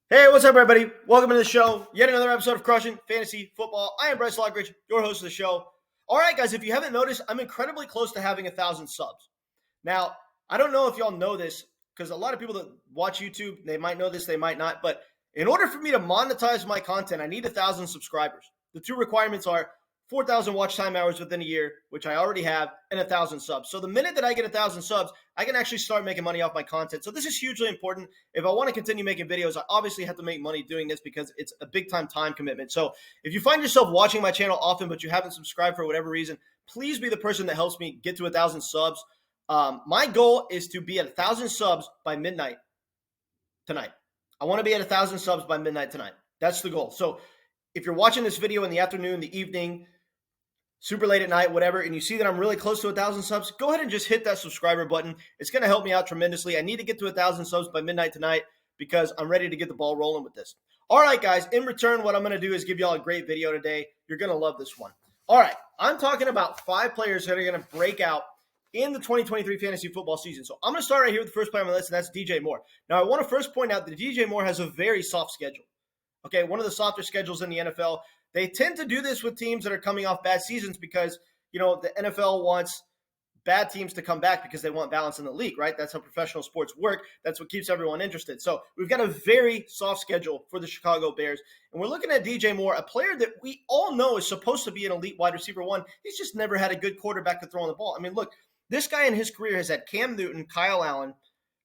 Hey, what's up, everybody? Welcome to the show. Yet another episode of Crushing Fantasy Football. I am Bryce Lockridge, your host of the show. All right, guys, if you haven't noticed, I'm incredibly close to having 1,000 subs. Now, I don't know if y'all know this, because a lot of people that watch YouTube, they might know this, they might not, but in order for me to monetize my content, I need 1,000 subscribers. The two requirements are 4,000 watch time hours within a year, which I already have, and 1,000 subs. So the minute that I get 1,000 subs, I can actually start making money off my content. So this is hugely important. If I want to continue making videos, I obviously have to make money doing this because it's a big time commitment. So if you find yourself watching my channel often, but you haven't subscribed for whatever reason, please be the person that helps me get to 1,000 subs. My goal is to be at 1,000 subs by midnight tonight. I want to be at 1,000 subs by midnight tonight. That's the goal. So if you're watching this video in the afternoon, the evening, super late at night, whatever, and you see that I'm really close to 1,000 subs, go ahead and just hit that subscriber button. It's going to help me out tremendously. I need to get to 1,000 subs by midnight tonight because I'm ready to get the ball rolling with this. All right, guys, in return, what I'm going to do is give y'all a great video today. You're going to love this one. All right, I'm talking about 5 players that are going to break out in the 2023 fantasy football season. So I'm going to start right here with the first player on my list, and that's DJ Moore. Now, I want to first point out that DJ Moore has a very soft schedule. Okay, one of the softer schedules in the NFL. They tend to do this with teams that are coming off bad seasons because, you know, the NFL wants bad teams to come back because they want balance in the league, right? That's how professional sports work. That's what keeps everyone interested. So we've got a very soft schedule for the Chicago Bears. And we're looking at DJ Moore, a player that we all know is supposed to be an elite wide receiver one. He's just never had a good quarterback to throw on the ball. I mean, look, this guy in his career has had Cam Newton, Kyle Allen,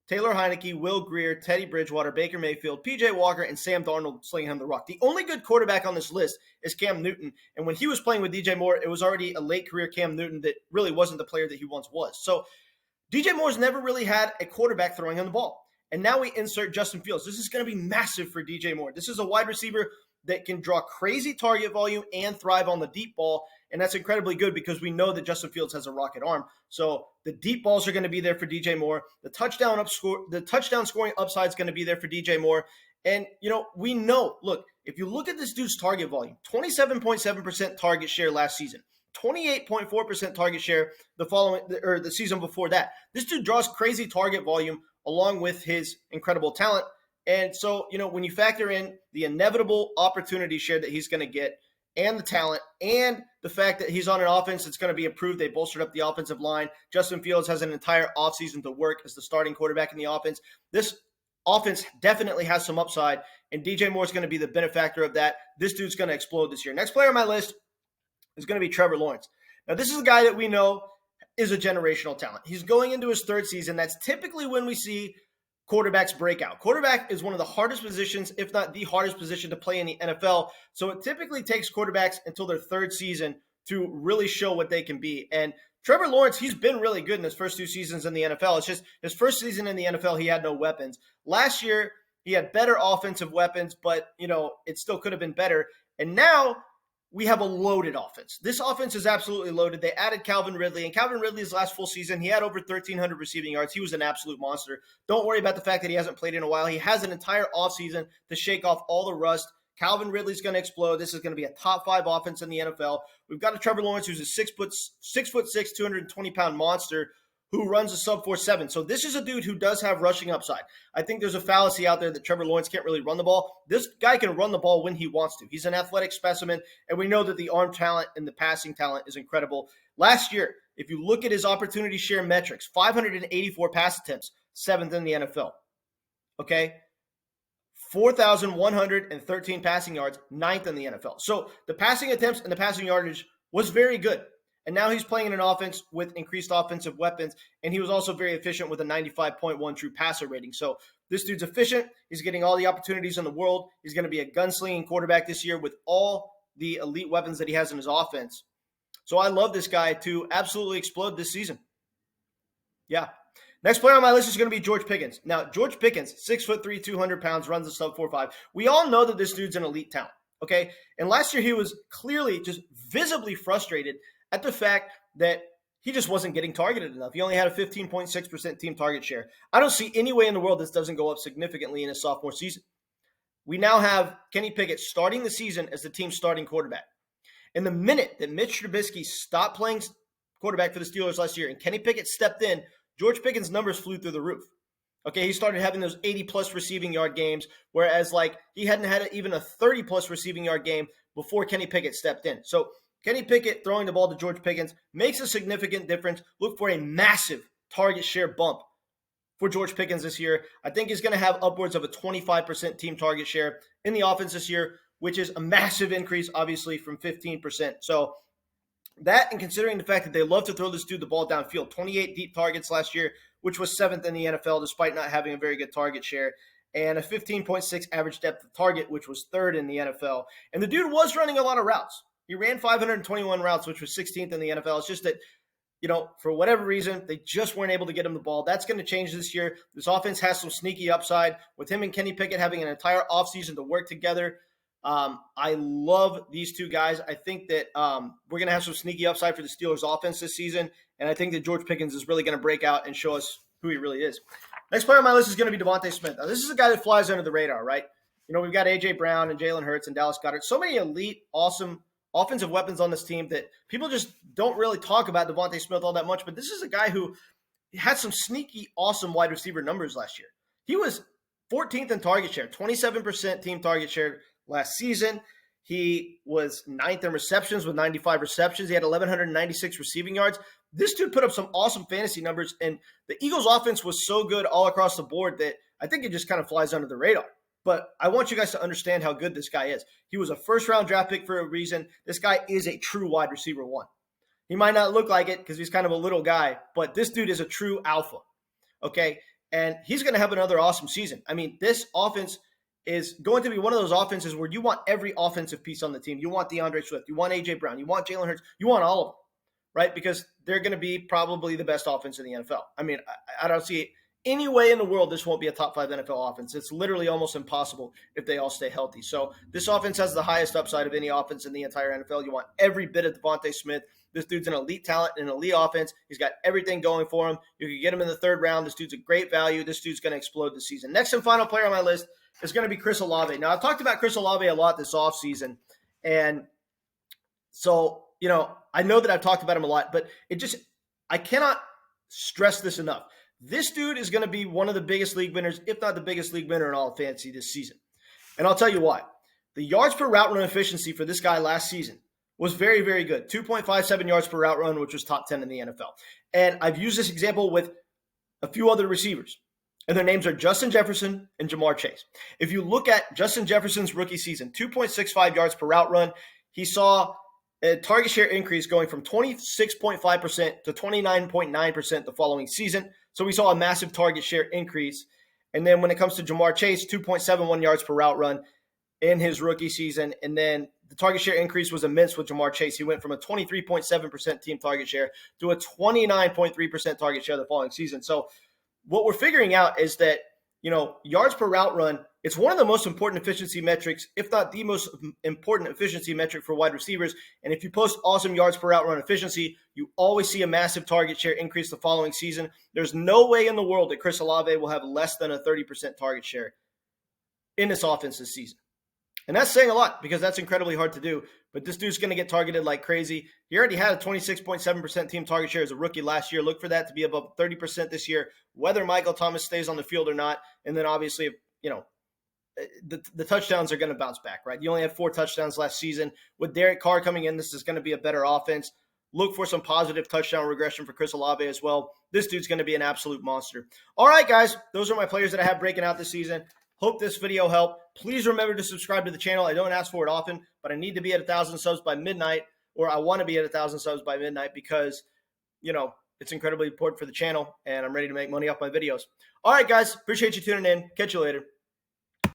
Taylor Heineke, Will Grier, Teddy Bridgewater, Baker Mayfield, P.J. Walker, and Sam Darnold slinging him the rock. The only good quarterback on this list is Cam Newton. And when he was playing with DJ Moore, it was already a late career Cam Newton that really wasn't the player that he once was. So DJ Moore's never really had a quarterback throwing him the ball. And now we insert Justin Fields. This is going to be massive for DJ Moore. This is a wide receiver that can draw crazy target volume and thrive on the deep ball. And that's incredibly good because we know that Justin Fields has a rocket arm. So the deep balls are going to be there for DJ Moore. The touchdown scoring upside is going to be there for DJ Moore. And, you know, we know, look, if you look at this dude's target volume, 27.7% target share last season, 28.4% target share the season before that. This dude draws crazy target volume along with his incredible talent. And so, you know, when you factor in the inevitable opportunity share that he's going to get and the talent and the fact that he's on an offense that's going to be improved, they bolstered up the offensive line. Justin Fields has an entire offseason to work as the starting quarterback in the offense. This offense definitely has some upside, and DJ Moore is going to be the benefactor of that. This dude's going to explode this year. Next player on my list is going to be Trevor Lawrence. Now, this is a guy that we know is a generational talent. He's going into his 3rd season. That's typically when we see quarterbacks break out. Quarterback is one of the hardest positions, if not the hardest position to play in the NFL. So it typically takes quarterbacks until their 3rd season to really show what they can be. And Trevor Lawrence, he's been really good in his first 2 seasons in the NFL. It's just his first season in the NFL, he had no weapons. Last year, he had better offensive weapons, but, you know, it still could have been better. And now we have a loaded offense. This offense is absolutely loaded. They added Calvin Ridley, and Calvin Ridley's last full season, he had over 1,300 receiving yards. He was an absolute monster. Don't worry about the fact that he hasn't played in a while. He has an entire offseason to shake off all the rust. Calvin Ridley's going to explode. This is going to be a top 5 offense in the NFL. We've got a Trevor Lawrence who's a 6'6", 220-pound monster who runs a sub 4.7. So this is a dude who does have rushing upside. I think there's a fallacy out there that Trevor Lawrence can't really run the ball. This guy can run the ball when he wants to. He's an athletic specimen, and we know that the arm talent and the passing talent is incredible. Last year, if you look at his opportunity share metrics, 584 pass attempts, 7th in the NFL. Okay? 4,113 passing yards, 9th in the NFL. So the passing attempts and the passing yardage was very good. And now he's playing in an offense with increased offensive weapons, and he was also very efficient with a 95.1 true passer rating. So this dude's efficient. He's getting all the opportunities in the world. He's going to be a gunslinging quarterback this year with all the elite weapons that he has in his offense. So I love this guy to absolutely explode this season. Yeah. Next player on my list is going to be George Pickens. Now, George Pickens, 6'3", 200 pounds, runs a sub 4.5. We all know that this dude's an elite talent, okay? And last year he was clearly just visibly frustrated at the fact that he just wasn't getting targeted enough. He only had a 15.6% team target share. I don't see any way in the world this doesn't go up significantly in his sophomore season. We now have Kenny Pickett starting the season as the team's starting quarterback. And the minute that Mitch Trubisky stopped playing quarterback for the Steelers last year and Kenny Pickett stepped in, George Pickens' numbers flew through the roof. Okay, he started having those 80-plus receiving yard games, whereas like he hadn't had even a 30-plus receiving yard game before Kenny Pickett stepped in. So Kenny Pickett throwing the ball to George Pickens makes a significant difference. Look for a massive target share bump for George Pickens this year. I think he's going to have upwards of a 25% team target share in the offense this year, which is a massive increase, obviously, from 15%. So that, and considering the fact that they love to throw this dude the ball downfield, 28 deep targets last year, which was 7th in the NFL despite not having a very good target share, and a 15.6 average depth of target, which was 3rd in the NFL. And the dude was running a lot of routes. He ran 521 routes, which was 16th in the NFL. It's just that, for whatever reason, they just weren't able to get him the ball. That's going to change this year. This offense has some sneaky upside with him and Kenny Pickett having an entire offseason to work together. I love these two guys. I think that we're going to have some sneaky upside for the Steelers offense this season, and I think that George Pickens is really going to break out and show us who he really is. Next player on my list is going to be Devonte Smith. Now, this is a guy that flies under the radar, right? We've got A.J. Brown and Jalen Hurts and Dallas Goedert. So many elite, awesome offensive weapons on this team that people just don't really talk about Devonte Smith all that much, but this is a guy who had some sneaky, awesome wide receiver numbers last year. He was 14th in target share, 27% team target share last season. He was 9th in receptions with 95 receptions. He had 1,196 receiving yards. This dude put up some awesome fantasy numbers, and the Eagles' offense was so good all across the board that I think it just kind of flies under the radar. But I want you guys to understand how good this guy is. He was a first-round draft pick for a reason. This guy is a true wide receiver one. He might not look like it because he's kind of a little guy, but this dude is a true alpha, okay? And he's going to have another awesome season. I mean, this offense is going to be one of those offenses where you want every offensive piece on the team. You want DeAndre Swift. You want A.J. Brown. You want Jalen Hurts. You want all of them, right? Because they're going to be probably the best offense in the NFL. I mean, I don't see any way in the world this won't be a top 5 NFL offense. It's literally almost impossible if they all stay healthy. So this offense has the highest upside of any offense in the entire NFL. You want every bit of Devonte Smith. This dude's an elite talent and an elite offense. He's got everything going for him. You can get him in the 3rd round. This dude's a great value. This dude's going to explode this season. Next and final player on my list is going to be Chris Olave. Now, I've talked about Chris Olave a lot this offseason. And so, I know that I've talked about him a lot, but I cannot stress this enough. This dude is going to be one of the biggest league winners, if not the biggest league winner in all of fantasy this season. And I'll tell you why. The yards per route run efficiency for this guy last season was very, very good. 2.57 yards per route run, which was top 10 in the NFL. And I've used this example with a few other receivers. And their names are Justin Jefferson and Jamar Chase. If you look at Justin Jefferson's rookie season, 2.65 yards per route run, he saw a target share increase going from 26.5% to 29.9% the following season. So we saw a massive target share increase. And then when it comes to Jamar Chase, 2.71 yards per route run in his rookie season. And then the target share increase was immense with Jamar Chase. He went from a 23.7% team target share to a 29.3% target share the following season. So what we're figuring out is that, yards per route run, it's one of the most important efficiency metrics, if not the most important efficiency metric for wide receivers. And if you post awesome yards per route run efficiency, you always see a massive target share increase the following season. There's no way in the world that Chris Olave will have less than a 30% target share in this offense this season. And that's saying a lot because that's incredibly hard to do. But this dude's going to get targeted like crazy. He already had a 26.7% team target share as a rookie last year. Look for that to be above 30% this year, whether Michael Thomas stays on the field or not. And then obviously, the touchdowns are going to bounce back, right? You only had 4 touchdowns last season. With Derek Carr coming in, this is going to be a better offense. Look for some positive touchdown regression for Chris Olave as well. This dude's going to be an absolute monster. All right, guys, those are my players that I have breaking out this season. Hope this video helped. Please remember to subscribe to the channel. I don't ask for it often, but I need to be at 1,000 subs by midnight, or I want to be at 1,000 subs by midnight because, it's incredibly important for the channel, and I'm ready to make money off my videos. All right, guys, appreciate you tuning in. Catch you later.